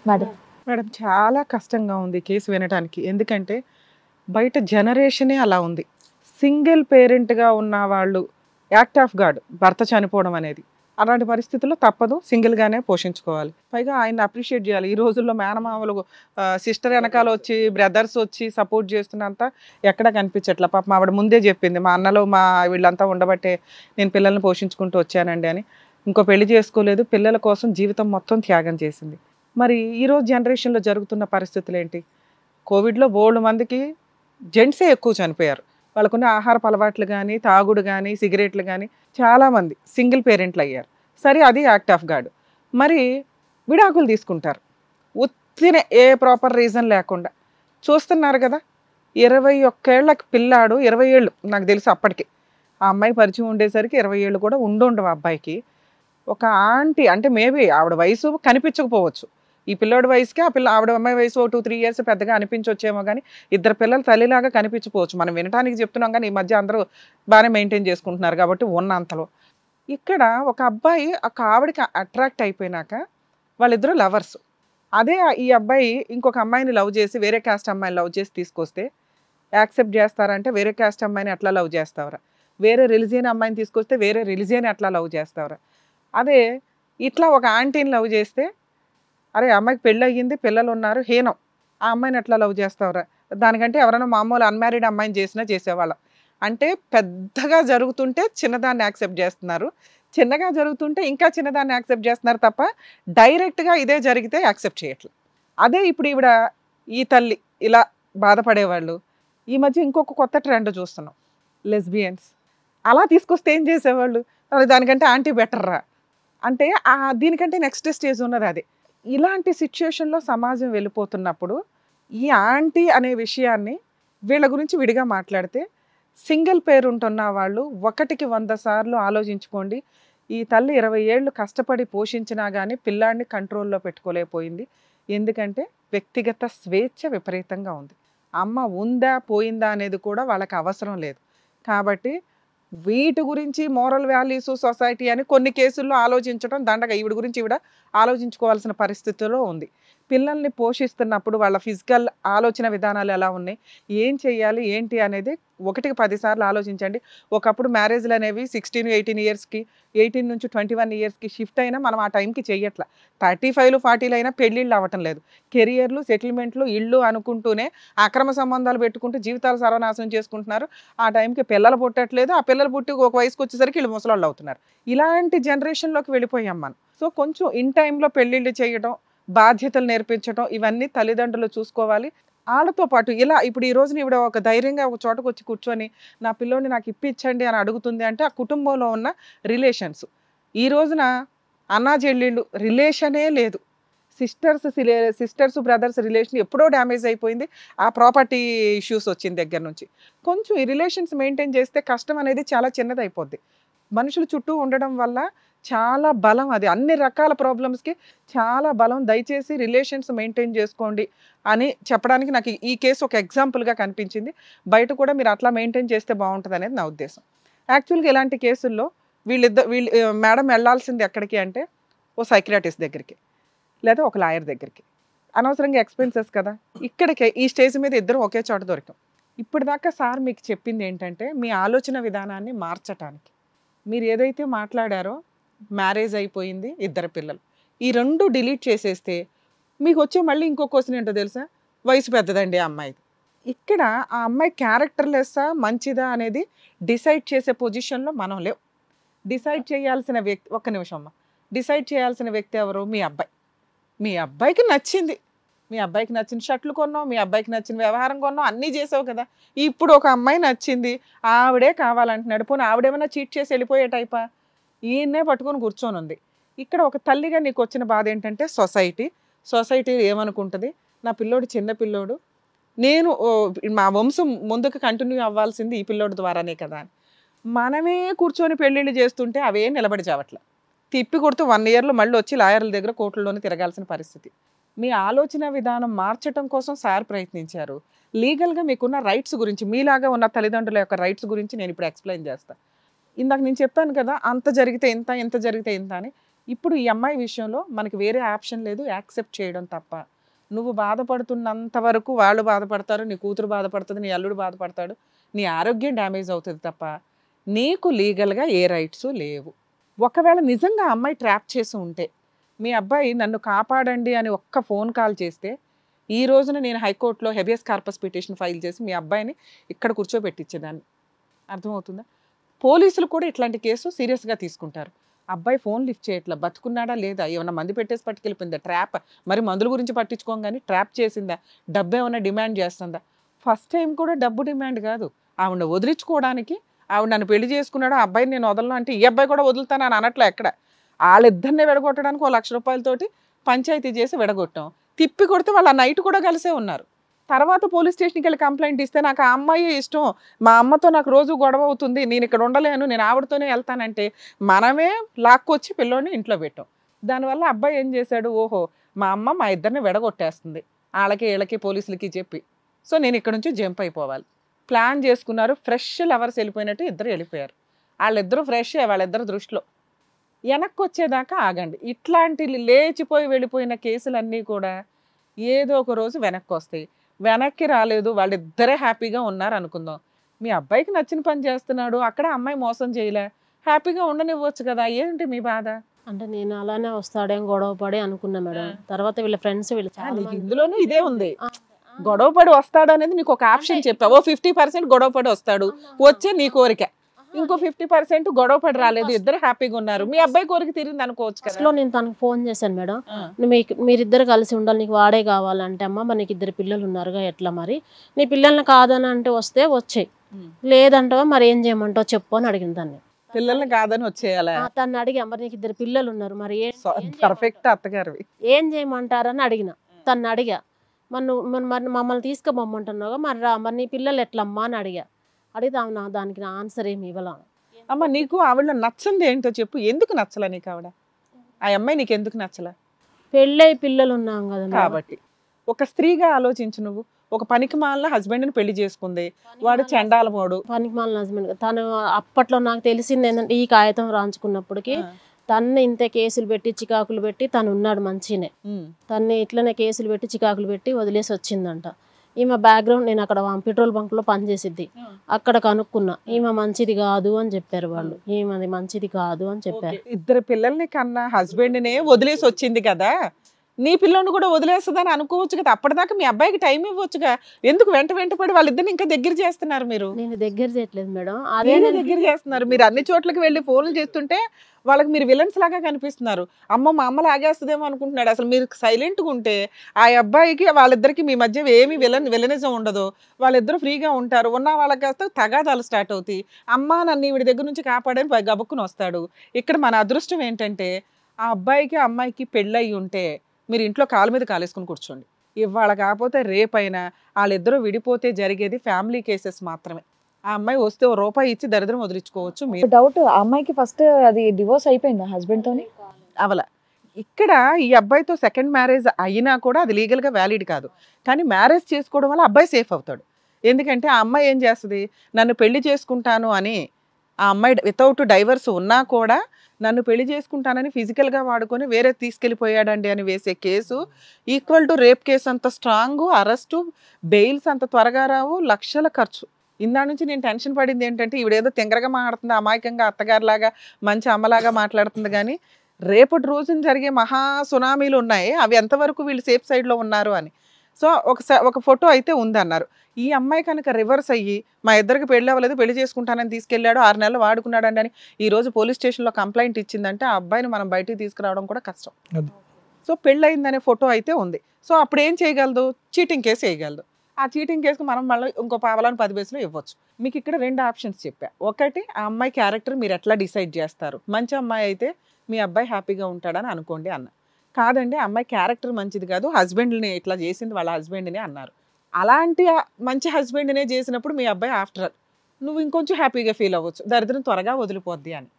Madam. Madam చాలా కష్టంగా ఉంది ఈ కేసు వినటానికి. ఎందుకంటే బయట జనరేషనే అలా ఉంది. సింగిల్ పేరెంట్‌గా ఉన్న వాళ్ళు యాక్ట్ ఆఫ్ గాడ్ భర్త చనిపోవడం అనేది. అలాంటి పరిస్థితుల్లో తప్పదు సింగిల్‌గానే పోషించుకోవాలి. పైగా ఆయన్ని అప్రిషియేట్ చేయాలి. ఈ రోజుల్లో మేనమామలు సిస్టర్ వెనకాల వచ్చి, బ్రదర్స్ వచ్చి సపోర్ట్ చేస్తున్నంత ఎక్కడ కనిపించట్ల. పాపం ఆవిడ ముందే చెప్పింది. మా అన్నలు మా వీళ్ళంతా ఉండబట్టే నేను పిల్లల్ని పోషించుకుంటూ వచ్చానండి అని. ఇంకో పెళ్లి చేసుకోలేదు. పిల్లల కోసం జీవితం మొత్తం త్యాగం చేసింది. మరి ఈరోజు జనరేషన్‌లో జరుగుతున్న పరిస్థితులేంటి? కోవిడ్‌లో బోలెడు మందికి జెంట్సే ఎక్కువ చనిపోయారు. వాళ్ళకున్న ఆహారపు అలవాట్లు గానీ, తాగుడు గానీ, సిగరెట్లు గానీ చాలామంది సింగిల్ పేరెంట్‌లయ్యారు. సరే అది యాక్ట్ ఆఫ్ గాడ్. మరి విడాకులు తీసుకుంటారు. ఉత్తినే ఏ ప్రాపర్ రీజన్ లేకుండా. చూస్తున్నారు గదా! 21 ఏళ్లకి పిల్లాడు 20 ఏళ్ళు నాకు తెలిసి అప్పటికి. ఆ అమ్మాయి పరిచయం ఉండేసరికి 20 ఏళ్ళు కూడా ఉండుండవు ఆ అబ్బాయికి. ఒక ఆంటీ అంటే మేబీ ఆవిడ వయసు కనిపించకపోవచ్చు. ఈ పిల్లోడి వయసుకి ఆవిడ అమ్మాయి వయసు ఓ 2, 3 ఇయర్స్ పెద్దగా అనిపించొచ్చేమో గానీ, ఇద్దరు పిల్లల తల్లిలాగా కనిపించకపోవచ్చు. మనం వినటానికి చెప్తున్నాం గానీ, ఈ మధ్య అందరూ బానే మెయింటైన్ చేసుకుంటున్నారు కాబట్టి ఉన్నంతలో. ఇక్కడ ఒక అబ్బాయి ఒక ఆవిడకి అట్రాక్ట్ అయిపోయినాక వాళ్ళిద్దరూ లవర్స్. అదే ఈ అబ్బాయి ఇంకొక అమ్మాయిని లవ్ చేసి వేరే కాస్ట్ అమ్మాయిని లవ్ చేసి తీసుకొస్తే యాక్సెప్ట్ చేస్తారంటే వేరే కాస్ట్ అమ్మాయిని ఎట్లా లవ్ చేస్తావురా? వేరే రిలిజియన్ అమ్మాయిని తీసుకొస్తే వేరే రిలిజియన్ ఎట్లా లవ్ చేస్తావురా? అదే ఇట్లా ఒక ఆంటీని లవ్ చేస్తే అరే అమ్మాయికి పెళ్ళయ్యింది పిల్లలున్నారు హీనం. ఆ అమ్మాయిని ఎట్లా లవ్ చేస్తావురా? దానికంటే ఎవరైనా మామూలు అన్‌మ్యారీడ్ అమ్మాయిని చేసినా చేసేవాళ్ళం. అంటే పెద్దగా జరుగుతుంటే చిన్నదాన్ని యాక్సెప్ట్ చేస్తున్నారు. చిన్నగా జరుగుతుంటే ఇంకా చిన్నదాన్ని యాక్సెప్ట్ చేస్తున్నారు తప్ప డైరెక్ట్‌గా ఇదే జరిగితే యాక్సెప్ట్ చేయట్ల. అదే ఇప్పుడు ఈవిడ ఈ తల్లి ఇలా బాధపడేవాళ్ళు. ఈ మధ్య ఇంకొక కొత్త ట్రెండ్ చూస్తున్నాం. లెస్బియన్స్. అలా తీసుకొస్తే ఏం చేసేవాళ్ళు? దానికంటే ఆంటీ బెటర్‌రా. అంటే దీనికంటే నెక్స్ట్ స్టేజ్ ఉన్నది అదే. ఇలాంటి సిట్యుయేషన్‌లో సమాజం వెళ్ళిపోతున్నప్పుడు, ఈ ఆంటీ అనే విషయాన్ని వీళ్ళ గురించి విడిగా మాట్లాడితే, సింగిల్ పేరెంట్ ఉన్న వాళ్ళు 1కి 100 సార్లు ఆలోచించుకోండి. ఈ తల్లి 20 ఏళ్ళు కష్టపడి పోషించినా గానీ పిల్లాడిని కంట్రోల్‌లో పెట్టుకోలేకపోయింది. ఎందుకంటే వ్యక్తిగత స్వేచ్ఛ విపరీతంగా ఉంది. అమ్మ ఉందా, పోయిందా అనేది కూడా వాళ్ళకి అవసరం లేదు. కాబట్టి వీటి గురించి మోరల్ వాల్యూస్, సొసైటీ అని కొన్ని కేసుల్లో ఆలోచించడం దండగ. ఈవిడ గురించి ఈవిడ ఆలోచించుకోవాల్సిన పరిస్థితిలో ఉంది. పిల్లల్ని పోషిస్తున్నప్పుడు వాళ్ళ ఫిజికల్ ఆలోచన విధానాలు ఎలా ఉన్నాయి? ఏం చేయాలి? ఏంటి? అనేది 1కి 10 సార్లు ఆలోచించండి. ఒకప్పుడు మ్యారేజ్‌లనేవి 16, 18 ఇయర్స్‌కి, 18 నుంచి 21 ఇయర్స్‌కి షిఫ్ట్ అయినా మనం ఆ టైంకి చెయ్యట్ల. 35, 40 అయినా పెళ్ళిళ్ళు అవ్వటం లేదు. కెరియర్‌లు, సెటిల్‌మెంట్‌లు, ఇళ్ళు అనుకుంటూనే అక్రమ సంబంధాలు పెట్టుకుంటూ జీవితాలు సర్వనాశనం చేసుకుంటున్నారు. ఆ టైంకి పిల్లలు పుట్టట్లేదు. ఆ పిల్లలు పుట్టి ఒక వయసుకొచ్చేసరికి ఈళ్ళు ముసలోళ్ళు అవుతున్నారు. ఇలాంటి జనరేషన్‌లోకి వెళ్ళిపోయాం మనం. సో, కొంచెం ఇన్ టైమ్‌లో పెళ్ళిళ్ళు చేయడం, బాధ్యతలు నేర్పించడం ఇవన్నీ తల్లిదండ్రులు చూసుకోవాలి. ఆళ్ళతో పాటు ఇలా ఇప్పుడు ఈ రోజున ఈవిడ ఒక ధైర్యంగా ఒక చోటకొచ్చి కూర్చొని, నా పిల్లోడిని నాకు ఇప్పించండి అని అడుగుతుంది అంటే, ఆ కుటుంబంలో ఉన్న రిలేషన్స్. ఈ రోజున అన్నా చెల్లెళ్ళు రిలేషనే లేదు. సిస్టర్స్, బ్రదర్స్ రిలేషన్ ఎప్పుడో డ్యామేజ్ అయిపోయింది. ఆ ప్రాపర్టీ ఇష్యూస్ వచ్చిన దగ్గర నుంచి. కొంచెం ఈ రిలేషన్స్ మెయింటైన్ చేస్తే కష్టం అనేది చాలా చిన్నదయిపోద్ది. మనుషులు చుట్టూ ఉండడం వల్ల చాలా బలం అది. అన్ని రకాల ప్రాబ్లమ్స్‌కి చాలా బలం. దయచేసి రిలేషన్స్ మెయింటైన్ చేసుకోండి అని చెప్పడానికి నాకు ఈ కేసు ఒక ఎగ్జాంపుల్‌గా కనిపించింది. బయట కూడా మీరు అట్లా మెయింటైన్ చేస్తే బావుంటదనేది నా ఉద్దేశం. యాక్చువల్‌గా ఇలాంటి కేసుల్లో మేడం ఎళ్ళాల్సింది ఎక్కడికి అంటే, ఓ సైకియాట్రిస్ట్ దగ్గరికి. లేదా ఒక లాయర్ దగ్గరికి. అనవసరంగా ఎక్స్‌పెన్సెస్ కదా! ఇక్కడికే ఈ స్టేజ్ మీద ఇద్దరం ఒకే చోట దొరికాం. ఇప్పటిదాకా సార్ మీకు చెప్పిందేంటంటే, మీ ఆలోచన విధానాన్ని మార్చటానికి. మీరు ఏదైతే మాట్లాడారో మ్యారేజ్ అయిపోయింది, ఇద్దరు పిల్లలు. ఈ 2 డిలీట్ చేసేస్తే మీకొచ్చే మళ్ళీ ఇంకో క్వెషన్ ఏంటో తెలుసా? వయసు పెద్దదండి ఆ అమ్మాయిది. ఇక్కడ ఆ అమ్మాయి క్యారెక్టర్‌లెస్సా, మంచిదా అనేది డిసైడ్ చేసే పొజిషన్‌లో మనం లేం. డిసైడ్ చేయాల్సిన వ్యక్తి ఒక్క నిమిషం అమ్మ. డిసైడ్ చేయాల్సిన వ్యక్తి ఎవరు? మీ అబ్బాయి. మీ అబ్బాయికి నచ్చింది. మీ అబ్బాయికి నచ్చిన షర్టులు కొన్నావు. మీ అబ్బాయికి నచ్చిన వ్యవహారం కొన్నావు. అన్నీ చేసావు కదా! ఇప్పుడు ఒక అమ్మాయి నచ్చింది. ఆవిడే కావాలంటున్నాడు. పోనీ ఆవిడేమన్నా చీట్ చేసి వెళ్ళిపోయే టైపా? ఈయన్నే పట్టుకొని కూర్చొనుంది. ఇక్కడ ఒక తల్లిగా నీకొచ్చిన బాధేంటంటే సొసైటీ. సొసైటీ ఏమనుకుంటది? నా పిల్లోడు చిన్న పిల్లోడు. నేను మా వంశం ముందుకు కంటిన్యూ అవ్వాల్సింది ఈ పిల్లోడి ద్వారానే కదా! అని. మనమే కూర్చొని పెళ్ళిళ్ళు చేస్తుంటే అవే నిలబడి చావట్ల. తిప్పి కొడుతూ 1 ఇయర్‌లో మళ్ళొచ్చి లాయర్‌ల దగ్గర కోర్టుల్లోనే తిరగాల్సిన పరిస్థితి. మీ ఆలోచన విధానం మార్చటం కోసం సార్ ప్రయత్నించారు. లీగల్‌గా మీకున్న రైట్స్ గురించి, మీలాగా ఉన్న తల్లిదండ్రుల యొక్క రైట్స్ గురించి నేనిప్పుడు ఎక్స్‌ప్లెయిన్ చేస్తా. ఇందాక నేను చెప్పాను కదా! అంత జరిగితే ఇంత, ఇంత జరిగితే ఇంత అని. ఇప్పుడు ఈ అమ్మాయి విషయంలో మనకి వేరే ఆప్షన్ లేదు, యాక్సెప్ట్ చేయడం తప్ప. నువ్వు బాధపడుతున్నంత వరకు వాళ్ళు బాధపడతారు, నీ కూతురు బాధపడుతుంది, నీ అల్లుడు బాధపడతాడు, నీ ఆరోగ్యం డ్యామేజ్ అవుతుంది తప్ప నీకు లీగల్గా ఏ రైట్స్ లేవు. ఒకవేళ నిజంగా ఆ అమ్మాయి ట్రాప్ చేసి ఉంటే, మీ అబ్బాయి నన్ను కాపాడండి అని ఒక్క ఫోన్ కాల్ చేస్తే ఈ రోజున నేను హైకోర్టులో హెబియస్ కార్పస్ పిటిషన్ ఫైల్ చేసి మీ అబ్బాయిని ఇక్కడ కూర్చోబెట్టించేదాన్ని. అర్థమవుతుందా? పోలీసులు కూడా ఇట్లాంటి కేసు సీరియస్గా తీసుకుంటారు. అబ్బాయి ఫోన్ లిఫ్ట్ చేయట్లా, బతుకున్నాడా లేదా, ఏమన్నా మంది పెట్టేసి పట్టుకెళ్ళిపోయిందా, ట్రాప్, మరి మందుల గురించి పట్టించుకోం కానీ ట్రాప్ చేసిందా, డబ్బు ఏమన్నా డిమాండ్ చేస్తుందా? ఫస్ట్ టైం కూడా డబ్బు డిమాండ్ కాదు, ఆవిడ వదిలించుకోవడానికి. ఆవిడ నన్ను పెళ్లి చేసుకున్నాడు, ఆ అబ్బాయిని నేను వదలను అంటే ఈ అబ్బాయి కూడా వదులుతాను అని అనట్లే. ఎక్కడ వాళ్ళిద్దరిని విడగొట్టడానికి 1,00,000 రూపాయలతోటి పంచాయతీ చేసి విడగొట్టాం. తిప్పి కొడితే వాళ్ళ నైట్ కూడా కలిసే ఉన్నారు. తర్వాత పోలీస్ స్టేషన్కి వెళ్ళి కంప్లైంట్ ఇస్తే నాకు ఆ అమ్మాయి ఇష్టం, మా అమ్మతో నాకు రోజు గొడవ అవుతుంది, నేను ఇక్కడ ఉండలేను, నేను ఆవిడతోనే వెళ్తానంటే మనమే లాక్కొచ్చి పిల్లోని ఇంట్లో పెట్టాం. దానివల్ల అబ్బాయి ఏం చేశాడు, ఓహో మా అమ్మ మా ఇద్దరిని విడగొట్టేస్తుంది వాళ్ళకి వీళ్ళకి పోలీసులకి చెప్పి, సో నేను ఇక్కడ నుంచి జంప్ అయిపోవాలి. ప్లాన్ చేసుకున్నారు, ఫ్రెష్ లవర్స్ వెళ్ళిపోయినట్టు ఇద్దరు వెళ్ళిపోయారు. వాళ్ళిద్దరూ ఫ్రెష్, వాళ్ళిద్దరు దృష్టిలో. వెనక్కి వచ్చేదాకా ఆగండి. ఇట్లాంటి లేచిపోయి వెళ్ళిపోయిన కేసులన్నీ కూడా ఏదో ఒక రోజు వెనక్కి వస్తాయి. వెనక్కి రాలేదు, వాళ్ళిద్దరే హ్యాపీగా ఉన్నారు అనుకుందాం. మీ అబ్బాయికి నచ్చిన పని చేస్తున్నాడు, అక్కడ అమ్మాయి మోసం చేయలే, హ్యాపీగా ఉండనివ్వచ్చు కదా, ఏంటి మీ బాధ? అంటే నేను అలానే వస్తాడేం గొడవ పడి అనుకున్నా మేడం. తర్వాత వీళ్ళ ఫ్రెండ్స్ వీళ్ళు చాలా నీకు మంది- ఇందులోనూ ఇదే ఉంది, గొడవ పడి వస్తాడు అనేది నీకు ఒక ఆప్షన్ చెప్పావు. 50% గొడవ పడి వస్తాడు, వచ్చే నీ కోరిక. ఇంకో 50% గొడవ పడి రాలేదు, ఇద్దరు హ్యాపీగా ఉన్నారు, మీ అబ్బాయి కోరిక తీరింది అనుకోవచ్చు కదా. ఫస్ట్ లో నేను తనకు ఫోన్ చేశాను మేడం, మీరిద్దరు కలిసి ఉండాలి, నీకు వాడే కావాలంటే అమ్మ మరి నీకు 2 పిల్లలు ఉన్నారుగా ఎట్లా మరి, నీ పిల్లల్ని కాదని అంటే వస్తే వచ్చాయి, లేదంటావా మరి ఏం చేయమంటావు చెప్పు అని అడిగింది దాన్ని. పిల్లల్ని కాదని వచ్చేయాలా? తను అడిగా మరి నీకు 2 పిల్లలు ఉన్నారు మరి పర్ఫెక్ట్ అత్తగారివి. ఏం చేయమంటారని అడిగిన. తను అడిగా మరి నువ్వు మరి మమ్మల్ని తీసుకుపోమ్మంటున్నావుగా మరి రా, మరి నీ పిల్లలు ఎట్లమ్మా అని అడిగా. అడిగితే దానికి నా ఆన్సర్ ఏమి ఇవ్వలా. అమ్మ నీకు ఆవిడ నచ్చింది ఏంటో చెప్పు, ఎందుకు నచ్చలా నీకు ఆవిడ, ఆ అమ్మాయి నీకు ఎందుకు నచ్చలా? పెళ్ళై పిల్లలు ఉన్నాం కదా మేడం. కాబట్టి ఒక స్త్రీగా ఆలోచించు, నువ్వు ఒక పనికి మాలిన హస్బెండ్ని పెళ్లి చేసుకుంది, వాడు చండాలమోడు. పనికి మాలిన హస్బెండ్. తను అప్పట్లో నాకు తెలిసింది ఏంటంటే ఈ కాగితం రాయించుకున్నప్పటికీ తను ఇంతే కేసులు పెట్టి చికాకులు పెట్టి తను ఉన్నాడు మంచినే, తన్ని ఇట్లనే కేసులు పెట్టి చికాకులు పెట్టి వదిలేసి వచ్చిందంట. ఈమె బ్యాక్గ్రౌండ్, నేను అక్కడ పెట్రోల్ బంక్ లో పనిచేసిద్ది, అక్కడ కనుక్కున్నా ఈమె మంచిది కాదు అని చెప్పారు వాళ్ళు, ఈమెది మంచిది కాదు అని చెప్పారు. 2 పిల్లల్ని కన్నా హస్బెండ్నే వదిలేసి వచ్చింది కదా, నీ పిల్లని కూడా వదిలేస్తుందని అనుకోవచ్చు కదా. అప్పటిదాకా మీ అబ్బాయికి టైం ఇవ్వచ్చుగా, ఎందుకు వెంట పడి వాళ్ళిద్దరిని ఇంకా దగ్గర చేస్తున్నారు మీరు? నేను దగ్గర చేయట్లేదు మేడం, అదే అదే దగ్గర చేస్తున్నారు. మీరు అన్ని చోట్లకి వెళ్ళి ఫోన్లు చేస్తుంటే వాళ్ళకి మీరు విలన్స్ లాగా కనిపిస్తున్నారు. అమ్మ మా అమ్మ లాగేస్తుందేమో అనుకుంటున్నాడు. అసలు మీరు సైలెంట్గా ఉంటే ఆ అబ్బాయికి వాళ్ళిద్దరికి మీ మధ్య ఏమి విలనిజం ఉండదు, వాళ్ళిద్దరు ఫ్రీగా ఉంటారు. ఉన్న వాళ్ళకి కాస్త తగాదాలు స్టార్ట్ అవుతాయి. అమ్మ నన్ను వీడి దగ్గర నుంచి కాపాడని గబుక్కుని వస్తాడు. ఇక్కడ మన అదృష్టం ఏంటంటే ఆ అబ్బాయికి అమ్మాయికి పెళ్ళయి ఉంటే మీరు ఇంట్లో కాలు మీద కాలేసుకుని కూర్చోండి. ఇవాళ కాకపోతే రేపైనా వాళ్ళిద్దరూ విడిపోతే జరిగేది ఫ్యామిలీ కేసెస్ మాత్రమే. ఆ అమ్మాయి వస్తే ₹1 ఇచ్చి దరిద్రం వదిలించుకోవచ్చు. మీరు డౌట్, ఆ అమ్మాయికి ఫస్ట్ అది డివోర్స్ అయిపోయిందా హస్బెండ్ తోని? అవల ఇక్కడ ఈ అబ్బాయితో సెకండ్ మ్యారేజ్ అయినా కూడా అది లీగల్గా వ్యాలిడ్ కాదు. కానీ మ్యారేజ్ చేసుకోవడం వల్ల అబ్బాయి సేఫ్ అవుతాడు. ఎందుకంటే ఆ అమ్మాయి ఏం చేస్తుంది, నన్ను పెళ్లి చేసుకుంటాను అని ఆ అమ్మాయి వితౌట్ డైవర్స్ ఉన్నా కూడా నన్ను పెళ్లి చేసుకుంటానని ఫిజికల్గా వాడుకొని వేరే తీసుకెళ్ళిపోయాడండి అని వేసే case equal to rape case అంత స్ట్రాంగ్, అరెస్టు, బెయిల్స్ అంత త్వరగా రావు, లక్షల ఖర్చు. ఇందా నుంచి నేను టెన్షన్ పడింది ఏంటంటే ఈవిడేదో తింగరగా మాట్లాడుతుంది, అమాయకంగా అత్తగారిలాగా మంచి అమ్మలాగా మాట్లాడుతుంది, కానీ రేపటి రోజున జరిగే మహా సునామీలు ఉన్నాయి, అవి ఎంతవరకు వీళ్ళు సేఫ్ సైడ్లో ఉన్నారు అని. సో ఒక ఫోటో అయితే ఉందన్నారు. ఈ అమ్మాయి కనుక రివర్స్ అయ్యి మా ఇద్దరికి పెళ్ళి అవ్వలేదు, పెళ్లి చేసుకుంటానని తీసుకెళ్ళాడు, 6 నెలలు వాడుకున్నాడండి అని ఈరోజు పోలీస్ స్టేషన్లో కంప్లైంట్ ఇచ్చిందంటే ఆ అబ్బాయిని మనం బయటికి తీసుకురావడం కూడా కష్టం. సో పెళ్ళయిందనే ఫోటో అయితే ఉంది. సో అప్పుడు ఏం చేయగలదు, చీటింగ్ కేసు వేయగలదు. ఆ చీటింగ్ కేసుకు మనం మళ్ళీ ఇంకో పావలాన్ని 10 పైసలు ఇవ్వచ్చు. మీకు ఇక్కడ 2 ఆప్షన్స్ చెప్పా. ఒకటి, ఆ అమ్మాయి క్యారెక్టర్ మీరు ఎట్లా డిసైడ్ చేస్తారు. మంచి అమ్మాయి అయితే మీ అబ్బాయి హ్యాపీగా ఉంటాడని అనుకోండి అన్న. కాదండి అమ్మాయి క్యారెక్టర్ మంచిది కాదు, హస్బెండ్ని ఇట్లా చేసింది వాళ్ళ హస్బెండ్ని అన్నారు. అలాంటి మంచి హస్బెండ్నే చేసినప్పుడు మీ అబ్బాయి ఆఫ్టర్ ఆల్ నువ్వు ఇంకొంచెం హ్యాపీగా ఫీల్ అవ్వచ్చు, దరిద్రం త్వరగా వదిలిపోద్ది అని.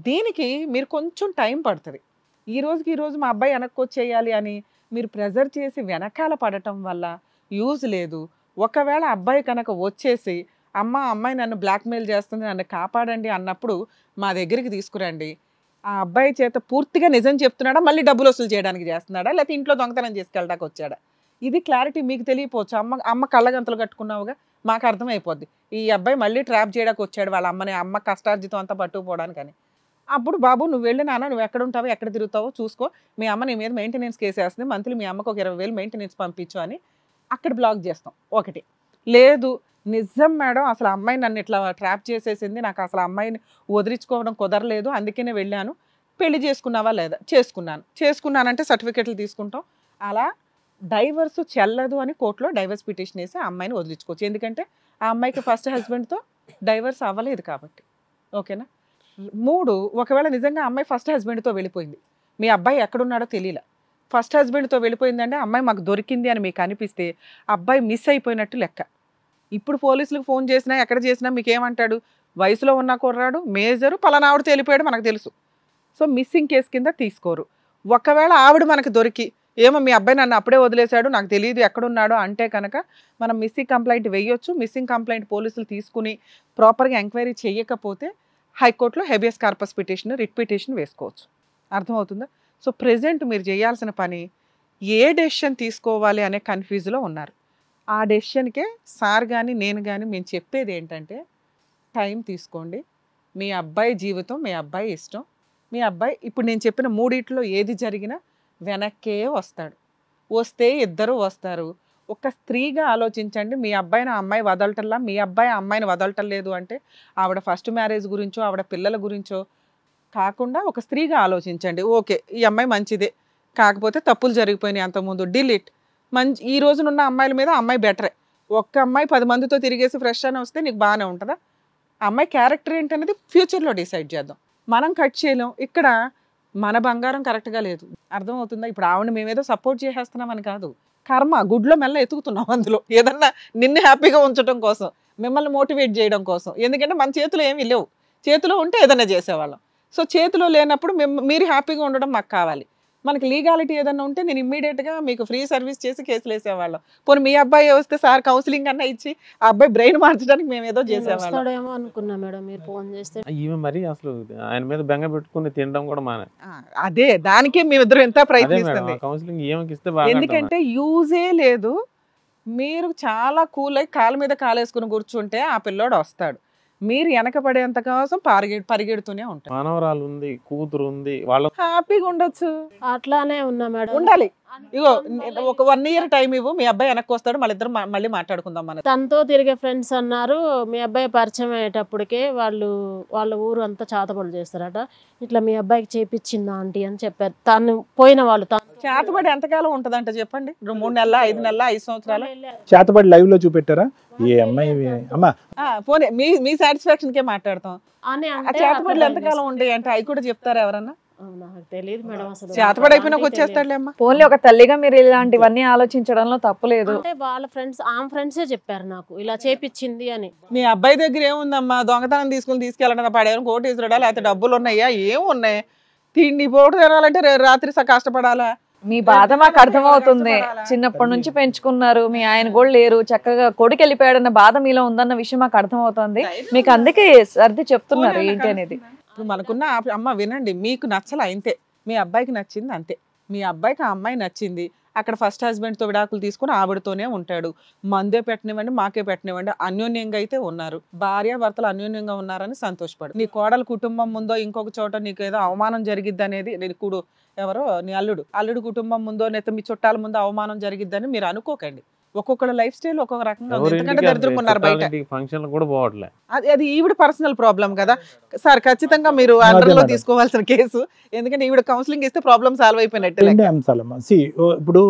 దీనికి మీరు కొంచెం టైం పడుతుంది. ఈ రోజు మా అబ్బాయి వెనక్కి వచ్చేయాలి అని మీరు ప్రెజర్ చేసి వెనకాల పడటం వల్ల యూజ్ లేదు. ఒకవేళ అబ్బాయి కనుక వచ్చేసి అమ్మాయి నన్ను బ్లాక్మెయిల్ చేస్తుంది, నన్ను కాపాడండి అన్నప్పుడు మా దగ్గరికి తీసుకురండి. ఆ అబ్బాయి చేత పూర్తిగా నిజం చెప్తున్నాడా, మళ్ళీ డబ్బులు వసూలు చేయడానికి చేస్తున్నాడా, లేకపోతే ఇంట్లో దొంగతనం చేసుకెళ్ళడానికి వచ్చాడా? ఇది క్లారిటీ మీకు తెలియపోవచ్చు. అమ్మ కళ్ళగంతలు కట్టుకున్నావుగా, మాకు అర్థమైపోద్ది ఈ అబ్బాయి మళ్ళీ ట్రాప్ చేయడానికి వచ్చాడు వాళ్ళ అమ్మని, అమ్మ కష్టార్జితం అంతా పట్టుకుపోవడానికని. అప్పుడు బాబు నువ్వు వెళ్ళి నాన్న, నువ్వు ఎక్కడ ఉంటావో ఎక్కడ తిరుగుతావో చూసుకో, మీ అమ్మ నీ మీద మెయింటెనెన్స్ కేసు వేస్తుంది, మంత్లీ మీ అమ్మకు ఒక 20,000 మెయింటెనెన్స్ పంపించు అని అక్కడ బ్లాక్ చేస్తాం. ఒకటి లేదు, నిజం మేడం అసలు అమ్మాయి నన్ను ఇట్లా ట్రాప్ చేసేసింది, నాకు అసలు అమ్మాయిని వదిలించుకోవడం కుదరలేదు, అందుకనే వెళ్ళాను. పెళ్లి చేసుకున్నావా లేదా? చేసుకున్నానంటే సర్టిఫికెట్లు తీసుకుంటాం. అలా డైవర్స్ చెల్లదు అని కోర్టులో డైవర్స్ పిటిషన్ వేసి ఆ అమ్మాయిని వదిలించుకోవచ్చు. ఎందుకంటే ఆ అమ్మాయికి ఫస్ట్ హస్బెండ్తో డైవర్స్ అవ్వలేదు కాబట్టి. ఓకేనా? 3, ఒకవేళ నిజంగా అమ్మాయి ఫస్ట్ హస్బెండ్తో వెళ్ళిపోయింది, మీ అబ్బాయి ఎక్కడున్నాడో తెలియలే, ఫస్ట్ హస్బెండ్తో వెళ్ళిపోయిందంటే అమ్మాయి మాకు దొరికింది అని మీకు అనిపిస్తే అబ్బాయి మిస్ అయిపోయినట్టు లెక్క. ఇప్పుడు పోలీసులకు ఫోన్ చేసినా ఎక్కడ చేసినా మీకు ఏమంటాడు, వయసులో ఉన్న కుర్రాడు మేజరు పలానావిడ తెలిపాడు మనకు తెలుసు. సో మిస్సింగ్ కేసు కింద తీసుకోరు. ఒకవేళ ఆవిడ మనకు దొరికి ఏమో మీ అబ్బాయి నన్ను అప్పుడే వదిలేశాడు నాకు తెలియదు ఎక్కడున్నాడో అంటే కనుక మనం మిస్సింగ్ కంప్లైంట్ వేయొచ్చు. మిస్సింగ్ కంప్లైంట్ పోలీసులు తీసుకుని ప్రాపర్గా ఎంక్వైరీ చేయకపోతే హైకోర్టులో habeas corpus petition, writ petition వేసుకోవచ్చు. అర్థమవుతుందా? సో ప్రెజెంట్ మీరు చేయాల్సిన పని ఏ డెసిషన్ తీసుకోవాలి అనే కన్ఫ్యూజ్లో ఉన్నారు. ఆ డెసిషన్కే సార్ కానీ నేను కానీ మేము చెప్పేది ఏంటంటే టైం తీసుకోండి. మీ అబ్బాయి జీవితం, మీ అబ్బాయి ఇష్టం. మీ అబ్బాయి ఇప్పుడు నేను చెప్పిన 3 ఏది జరిగినా వెనక్కే వస్తాడు. వస్తే ఇద్దరు వస్తారు. ఒక స్త్రీగా ఆలోచించండి. మీ అబ్బాయిని ఆ అమ్మాయి వదలటల్లా, మీ అబ్బాయి ఆ అమ్మాయిని వదలటం లేదు అంటే ఆవిడ ఫస్ట్ మ్యారేజ్ గురించో ఆవిడ పిల్లల గురించో కాకుండా ఒక స్త్రీగా ఆలోచించండి. ఓకే ఈ అమ్మాయి మంచిదే, కాకపోతే తప్పులు జరిగిపోయినాయి అంతకుముందు, డిలీట్. ఈ రోజునున్న అమ్మాయిల మీద అమ్మాయి బెటరే. ఒక్క అమ్మాయి 10 మందితో తిరిగేసి ఫ్రెష్ అని వస్తే నీకు బాగానే ఉంటుందా? అమ్మాయి క్యారెక్టర్ ఏంటనేది ఫ్యూచర్లో డిసైడ్ చేద్దాం. మనం కట్ చేయలేం. ఇక్కడ మన బంగారం కరెక్ట్గా లేదు. అర్థమవుతుందా? ఇప్పుడు ఆవిడ మేమేదో సపోర్ట్ చేసేస్తున్నామని కాదు, కర్మ గుడ్లో మెల్ల ఎతుకుతున్నాం అందులో ఏదన్నా నిన్ను హ్యాపీగా ఉంచడం కోసం, మిమ్మల్ని మోటివేట్ చేయడం కోసం. ఎందుకంటే మన చేతిలో ఏమీ లేవు, చేతిలో ఉంటే ఏదైనా చేసేవాళ్ళం. సో చేతిలో లేనప్పుడు మీరు హ్యాపీగా ఉండడం మాకు కావాలి. మనకి లీగాలిటీ ఏదన్నా ఉంటే నేను ఇమ్మీడియట్గా మీకు ఫ్రీ సర్వీస్ చేసి కేసులు వేసేవాళ్ళం. పోనీ మీ అబ్బాయి వస్తే సార్ కౌన్సిలింగ్ అన్నా ఇచ్చి ఆ అబ్బాయి బ్రెయిన్ మార్చడానికి మేము ఏదో చేసేవాళ్ళం అనుకున్నా మేడం. మీరు ఫోన్ చేస్తే ఈమె మరి అసలు ఆయన మీద బెంగ పెట్టుకుని తినడం కూడా మానే. అదే దానికే మేమిద్దరం ఎంత ప్రయత్నిస్తుంది. కౌన్సిలింగ్ ఏమకి ఇస్తే ఎందుకంటే యూజే లేదు. మీరు చాలా కూల్ అయి కాళ్ళ మీద కాలేసుకుని కూర్చుంటే ఆ పిల్లోడు వస్తాడు. మీరు వెనకపడేంత కోసం పరిగెడుతూనే ఉంటారు. మనవరాలు ఉంది, కూతురు ఉంది, వాళ్ళు హ్యాపీగా ఉండొచ్చు. అట్లానే ఉన్నా మేడం. ఉండాలి. ఇగో ఒక 1 year టైం ఇవ్వు, మీ అబ్బాయి వెనక్కి వస్తాడు, మళ్ళీ మాట్లాడుకుందాం. మన తనతో తిరిగే ఫ్రెండ్స్ అన్నారు మీ అబ్బాయి పరిచయం అయ్యేటప్పటికే వాళ్ళ ఊరు అంతా చాతపడి చేస్తారట. ఇట్లా మీ అబ్బాయికి చేపించిందా ఆంటీ అని చెప్పారు. తను పోయిన వాళ్ళు చేతబడి ఎంతకాలం ఉంటదంట చెప్పండి? 3 నెలల 5 నెలల 5 సంవత్సరాలు చేతబడి లైవ్ లో చూపెట్టారా? ఏ అమ్మాయి అమ్మా పోనీ మీ సాటిస్ఫాక్షన్ కే మాట్లాడతాం. చేతబడులు ఎంతకాలం ఉంటాయి అంటే అవి కూడా చెప్తారా ఎవరన్నా? తెలియదు మేడం. అసలు చేతబడి అయిపోయినా వచ్చేస్తాడులేమ్మా. ఓన్లీ ఒక తల్లిగా మీరు ఇలాంటివన్నీ ఆలోచించడంలో తప్పులేదు. అంటే వాళ్ళ ఫ్రెండ్స్ ఫ్రెండ్సే చెప్పారు నాకు ఇలా చేపించింది అని. మీ అబ్బాయి దగ్గర ఏముందమ్మా? దొంగతనం తీసుకెళ్ళడం పడేవారు, కోటి తీసుకురాడా, లేకపోతే డబ్బులు ఉన్నాయా? ఏమున్నాయి? తిండి పోటు తినాలంటే రాత్రి కష్టపడాలా? మీ బాధ మాకు అర్థమవుతుంది. చిన్నప్పటి నుంచి పెంచుకున్నారు, మీ ఆయన కూడా లేరు, చక్కగా కొడుకు వెళ్ళిపోయాడన్న బాధ మీలో ఉందన్న విషయం మాకు అర్థమవుతుంది. మీకు అందుకే సర్ది చెప్తున్నారు ఏంటి అనేది. ఇప్పుడు మనకున్న అమ్మ వినండి, మీకు నచ్చల అంతే, మీ అబ్బాయికి నచ్చింది అంతే. మీ అబ్బాయికి ఆ అమ్మాయి నచ్చింది, అక్కడ ఫస్ట్ హస్బెండ్తో విడాకులు తీసుకుని ఆవిడతోనే ఉంటాడు. మందే పెట్టనివ్వండి, మాకే పెట్టనివ్వండి, అన్యోన్యంగా అయితే ఉన్నారు. భార్యాభర్తలు అన్యోన్యంగా ఉన్నారని సంతోషపడు. నీ కోడల కుటుంబం ముందో ఇంకొక చోట నీకు ఏదో అవమానం జరిగిద్ది అనేది, ఇప్పుడు ఎవరో నీ అల్లుడు కుటుంబం ముందో లేకపోతే మీ చుట్టాల ముందో అవమానం జరిగిద్దని మీరు అనుకోకండి. ఒక్కొక్కళ్ళ లైఫ్ స్టైల్ ఒక్కొక్క రకంగా ఉంది. ఎందుకంటే దరిద్రమున్నారు బయట. అది ఈవిడ పర్సనల్ ప్రాబ్లం కదా సార్. ఖచ్చితంగా మీరు అండర్లో తీసుకోవాల్సిన కేసు. ఎందుకంటే ఈవిడ కౌన్సిలింగ్ ఇస్తే ప్రాబ్లం సాల్వ్ అయిపోయినట్టు. 2 అంశాలమ్మా. ఇప్పుడు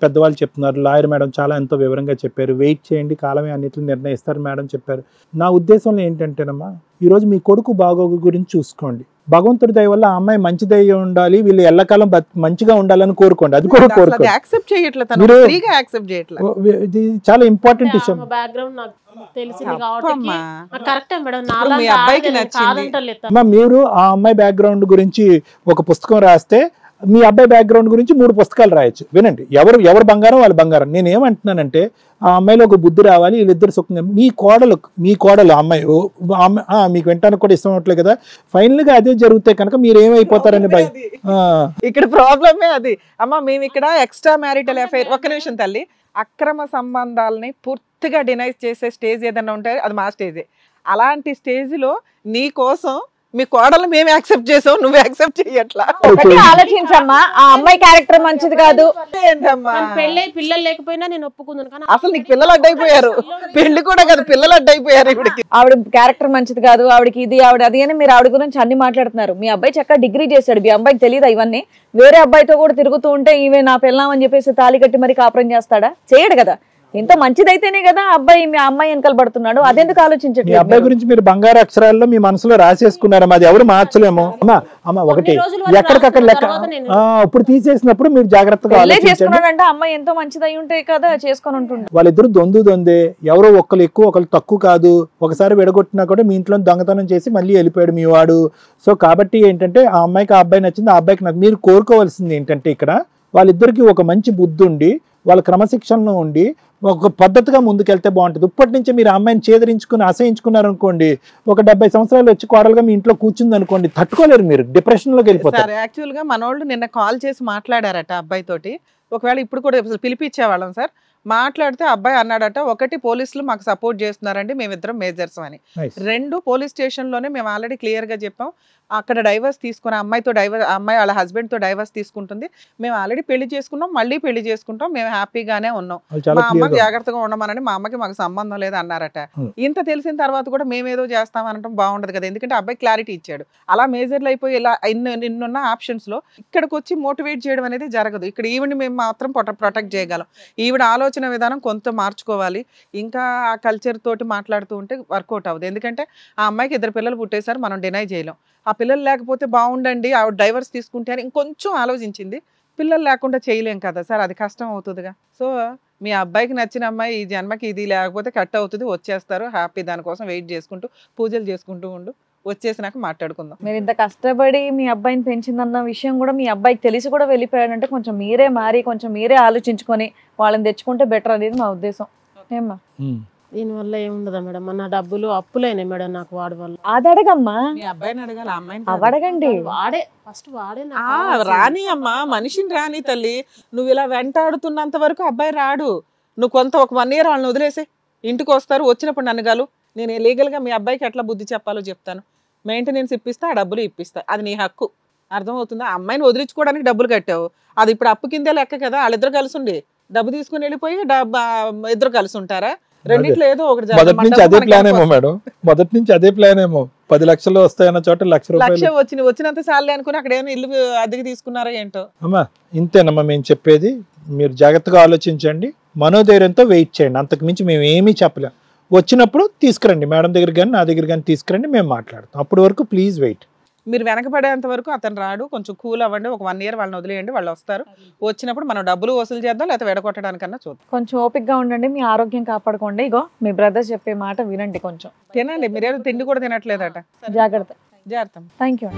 పెద్దవాళ్ళు చెప్తున్నారు, లాయర్ మేడం చాలా ఎంతో వివరంగా చెప్పారు, వెయిట్ చేయండి కాలమే అన్నిటిని నిర్ణయిస్తారు మేడం చెప్పారు. నా ఉద్దేశంలో ఏంటంటేనమ్మా, ఈరోజు మీ కొడుకు బాగోగు గురించి చూసుకోండి. భగవంతుడి దయ వల్ల ఆ అమ్మాయి మంచిదై ఉండాలి, వీళ్ళు ఎల్లకాలం మంచిగా ఉండాలని కోరుకోండి. అది కూడా కోరుకోండి. ఇది చాలా ఇంపార్టెంట్ విషయం. మీరు ఆ అమ్మాయి బ్యాక్గ్రౌండ్ గురించి ఒక పుస్తకం రాస్తే మీ అబ్బాయి బ్యాక్గ్రౌండ్ గురించి 3 పుస్తకాలు రాయొచ్చు. వినండి, ఎవరు బంగారం వాళ్ళ బంగారం. నేను ఏమంటున్నానంటే ఆ అమ్మాయిలో ఒక బుద్ధి రావాలి, వీళ్ళిద్దరు సుఖంగా. మీ కోడలు అమ్మాయి మీకు వింటానికి కూడా ఇష్టం అవట్లేదు కదా, ఫైనల్ గా అదే జరిగితే కనుక మీరు ఏమైపోతారని భయం. ఇక్కడ ప్రాబ్లమే అది. అమ్మ మేము ఇక్కడ ఎక్స్ట్రా మ్యారిటల్ అఫైర్, ఒక్క నిమిషం తల్లి, అక్రమ సంబంధాలని పూర్తిగా డినైజ్ చేసే స్టేజ్ ఏదైనా ఉంటే అది మా స్టేజే. అలాంటి స్టేజ్లో నీ కోసం మీ కోడలు మేము యాక్సెప్ట్ చేసావు, నువ్వు యాక్సెప్ట్ చెయ్యట్లా. ఒకటి ఆలోచించమ్మా, ఆ అమ్మాయి క్యారెక్టర్ మంచిది కాదు. ఏంటమ్మా పెళ్ళై పిల్లలు లేకపోయినా నేను ఒప్పుకుందును, కానీ అసలు నీకు పిల్లలు అడ్డైపోయారు, పెళ్లి కూడా కదా పిల్లలు అడ్డైపోయారు. ఇప్పటికి ఆవిడ క్యారెక్టర్ మంచిది కాదు, ఆవిడకి ఇది ఆవిడ అది అని మీరు ఆవిడ గురించి అన్ని మాట్లాడుతున్నారు. మీ అబ్బాయి చక్కగా డిగ్రీ చేశాడు, మీ అబ్బాయికి తెలియదా ఇవన్నీ? వేరే అబ్బాయితో కూడా తిరుగుతూ ఉంటే ఈమె నా పెళ్ళామని చెప్పేసి తాళి కట్టి మరి కాపురం చేస్తాడా? చేయడు కదా. ఇంత మంచిదైతేనే కదా అబ్బాయి మీ అమ్మాయి వెనకాల పడుతున్నాడు. అదెందుకు మీ ఆలోచించట్లేదు? అబ్బాయి గురించి మీరు బంగారు అక్షరాల్లో మీ మనసులో రాసేసుకున్నారు. అది ఎవరు మార్చలేము. అమ్మా ఒకటి ఎక్కడికక్కడ లెక్క ఇప్పుడు తీసేసినప్పుడు మీరు జాగ్రత్తగా ఆలోచించండి. చేసుకున్నాడంటే అమ్మాయి ఎంతో మంచిదై ఉంటే కదా చేసుకొని ఉంటుంది. వాళ్ళిద్దరు దొందే, ఎవరో ఒకళ్ళు ఎక్కువ ఒకళ్ళు తక్కువ కాదు. ఒకసారి విడగొట్టినా కూడా మీ ఇంట్లో దొంగతనం చేసి మళ్ళీ వెళ్ళిపోయాడు మీ వాడు. సో కాబట్టి ఏంటంటే ఆ అమ్మాయికి ఆ అబ్బాయి నచ్చింది, ఆ అబ్బాయికి నాకు మీరు కోరుకోవాల్సింది ఏంటంటే ఇక్కడ వాళ్ళిద్దరికి ఒక మంచి బుద్ధి ఉండి వాళ్ళ క్రమశిక్షణలో ఉండి ఒక పద్ధతిగా ముందుకెళ్తే బాగుంటుంది. ఇప్పటి నుంచి మీరు అమ్మాయిని చేదరించుకుని అసహించుకున్నారు అనుకోండి, ఒక 70 సంవత్సరాలు వచ్చి కోడలుగా మీ ఇంట్లో కూర్చుంది అనుకోండి, తట్టుకోలేరు, మీరు డిప్రెషన్ లోకి వెళ్ళిపోతారు. యాక్చువల్ గా మనోళ్ళు నిన్న కాల్ చేసి మాట్లాడారట అబ్బాయి తోటి. ఒకవేళ ఇప్పుడు కూడా పిలిపించేవాళ్ళం సార్. మాట్లాడితే అబ్బాయి అన్నాడట, ఒకటి పోలీసులు మాకు సపోర్ట్ చేస్తున్నారండి, మేమిద్దరం మేజర్స్ అని. 2 పోలీస్ స్టేషన్ లోనే మేము ఆల్రెడీ క్లియర్ గా చెప్పాం, అక్కడ డైవర్స్ తీసుకుని అమ్మాయి వాళ్ళ హస్బెండ్ తో డైవర్స్ తీసుకుంటుంది, మేము ఆల్రెడీ పెళ్లి చేసుకున్నాం, మళ్ళీ పెళ్లి చేసుకుంటాం, మేము హ్యాపీగానే ఉన్నాం, మా అమ్మకి జాగ్రత్తగా ఉండమని, మా అమ్మకి మాకు సంబంధం లేదు అన్నారట. ఇంత తెలిసిన తర్వాత కూడా మేమేదో చేస్తామనటం బాగుండదు కదా, ఎందుకంటే అబ్బాయి క్లారిటీ ఇచ్చాడు. అలా మేజర్లు అయిపోయి ఇలా ఇన్నున్న ఆప్షన్స్ లో ఇక్కడికి వచ్చి మోటివేట్ చేయడం అనేది జరగదు. ఇక్కడ ఈవిని మేము మాత్రం ప్రొటెక్ట్ చేయగలం. ఈవిడ ఆలోచన విధానం కొంత మార్చుకోవాలి. ఇంకా ఆ కల్చర్ తోటి మాట్లాడుతూ ఉంటే వర్కౌట్ అవ్వదు. ఎందుకంటే ఆ అమ్మాయికి 2 పిల్లలు పుట్టేశారు, మనం డినై చేయలేం. ఆ పిల్లలు లేకపోతే బాగుండండి, ఆవిడ డైవర్స్ తీసుకుంటే అని ఇంకొంచెం ఆలోచించింది. పిల్లలు లేకుండా చేయలేం కదా సార్, అది కష్టం అవుతుందిగా. సో మీ అబ్బాయికి నచ్చిన అమ్మాయి ఈ జన్మకి ఇది లేకపోతే కట్ అవుతుంది, వచ్చేస్తారు హ్యాపీ. దానికోసం వెయిట్ చేసుకుంటూ పూజలు చేసుకుంటూ ఉండు, వచ్చేసినాక మాట్లాడుకుందాం. మీరు ఇంత కష్టపడి మీ అబ్బాయిని పెంచిందన్న విషయం కూడా మీ అబ్బాయికి తెలిసి కూడా వెళ్ళిపోయాడంటే కొంచెం మీరే మారి కొంచెం మీరే ఆలోచించుకొని వాళ్ళని తెచ్చుకుంటే బెటర్ అనేది మా ఉద్దేశం. ఏమ్మా? దీనివల్ల ఏముండదా మేడం, మన డబ్బులు అప్పులైనాయి మేడం నాకు వాడి వల్ల. అది అడగమ్మా, మీ అబ్బాయిని అడగాలి, అమ్మాయిని అవడగండి. వాడే రాని అమ్మా, మనిషిని రాని తల్లి. నువ్వు ఇలా వెంటాడుతున్నంత వరకు అబ్బాయి రాడు. నువ్వు ఒక 1 year వాళ్ళని వదిలేసే, ఇంటికి వస్తారు, వచ్చినప్పుడు నన్ను గలు, నేను లీగల్గా మీ అబ్బాయికి ఎట్లా బుద్ధి చెప్పాలో చెప్తాను. మెయింటెనెన్స్ ఇప్పిస్తా, ఆ డబ్బులు ఇప్పిస్తా, అది నీ హక్కు. అర్థమవుతుందా? అమ్మాయిని వదిలించుకోవడానికి డబ్బులు కట్టావు, అది ఇప్పుడు అప్పు కిందే లెక్క కదా. వాళ్ళిద్దరు కలిసి ఉండి డబ్బు తీసుకుని వెళ్ళిపోయి ఇద్దరు కలిసి ఉంటారా? రెండిట్లో ఏదో ఒకటి. మొదటి నుంచి అదే ప్లాన్ ఏమో మేడం, మొదటి నుంచి అదే ప్లాన్ ఏమో. 10 లక్షలు వస్తాయన్న చోట ₹1,00,000 వచ్చినంత సార్లు అనుకుని అక్కడ ఏమైనా ఇల్లు అద్దెకి తీసుకున్నారా ఏంటో. అమ్మా ఇంతేనమ్మా మేము చెప్పేది, మీరు జాగ్రత్తగా ఆలోచించండి, మనోధైర్యంతో వెయిట్ చేయండి. అంతకు మించి మేము ఏమీ చెప్పలేం. వచ్చినప్పుడు తీసుకురండి, మేడం దగ్గర కానీ నా దగ్గర కానీ తీసుకురండి, మేము మాట్లాడతాం. అప్పటి వరకు ప్లీజ్ వెయిట్. మీరు వెనకబడేంత వరకు అతను రాడు, కొంచెం కూల్ అవ్వండి, ఒక 1 year వాళ్ళని వదిలేయండి, వాళ్ళు వస్తారు. వచ్చినప్పుడు మనం డబ్బులు వసూలు చేద్దాం, లేకపోతే వెడగొట్టడానికన్నా చూద్దాం. కొంచెం ఓపికగా ఉండండి, మీ ఆరోగ్యం కాపాడుకోండి. ఇగో మీ బ్రదర్ చెప్పే మాట వినండి, కొంచెం తినండి. మీరేదో తిండి కూడా తినట్లేదట. జాగ్రత్త. Thank you.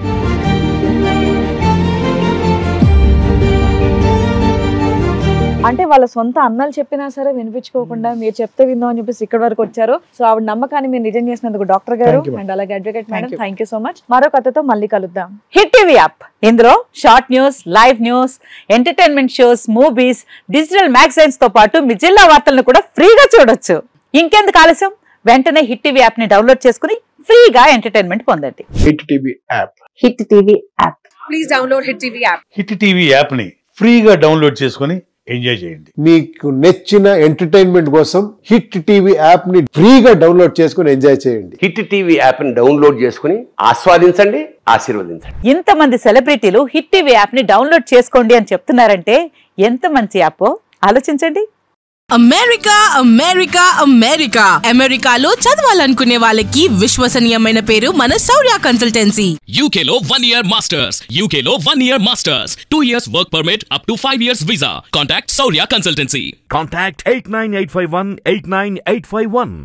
అంటే వాళ్ళ సొంత అన్నలు చెప్పినా సరే వినిపించుకోకుండా మీరు చెప్తే విందాం అని చెప్పేసి ఇక్కడ వరకు వచ్చారు. సో ఆవిడ నమ్మకాన్ని మీరు నిజం చేసినందుకు డాక్టర్ గారు అండ్ అలాగే advocate madam, thank you so much. మరో కథతో మళ్ళీ కలుద్దాం. హిట్ టీవీ యాప్, ఇందులో short news, live news, entertainment shows, movies, digital magazines తో పాటు మీ జిల్లా వార్తలను కూడా ఫ్రీగా చూడొచ్చు. ఇంకెందుకు ఆలస్యం, వెంటనే హిట్ టీవీ యాప్ ని డౌన్లోడ్ చేసుకుని ఫ్రీగా ఎంటర్టైన్మెంట్ పొందండి. Hit TV app, hit TV app, please download hit TV app. Hit TV app ని ఫ్రీగా డౌన్లోడ్ చేసుకుని ఎంజాయ్ చేయండి. మీకు నచ్చిన ఎంటర్టైన్మెంట్ కోసం హిట్ టీవీ యాప్ ని ఫ్రీగా డౌన్లోడ్ చేసుకుని ఎంజాయ్ చేయండి. హిట్ టీవీ యాప్ ని డౌన్లోడ్ చేసుకుని ఆస్వాదించండి, ఆశీర్వదించండి. ఇంతమంది సెలబ్రిటీలు హిట్ టీవీ యాప్ ని డౌన్లోడ్ చేసుకోండి అని చెప్తున్నారంటే ఎంత మంచి యాప్ ఆలోచించండి. అమెరికా అమెరికా అమెరికా అమెరికాలో చదవాలనుకునే వాళ్ళకి విశ్వసనీయమైన పేరు మన శౌర్య కన్సల్టెన్సీ. యూకేలో 1 year మాస్టర్స్, యూకేలో 1 year masters, 2 years work permit up to 5 years visa. Contact Shaurya consultancy. Contact 89851 89851.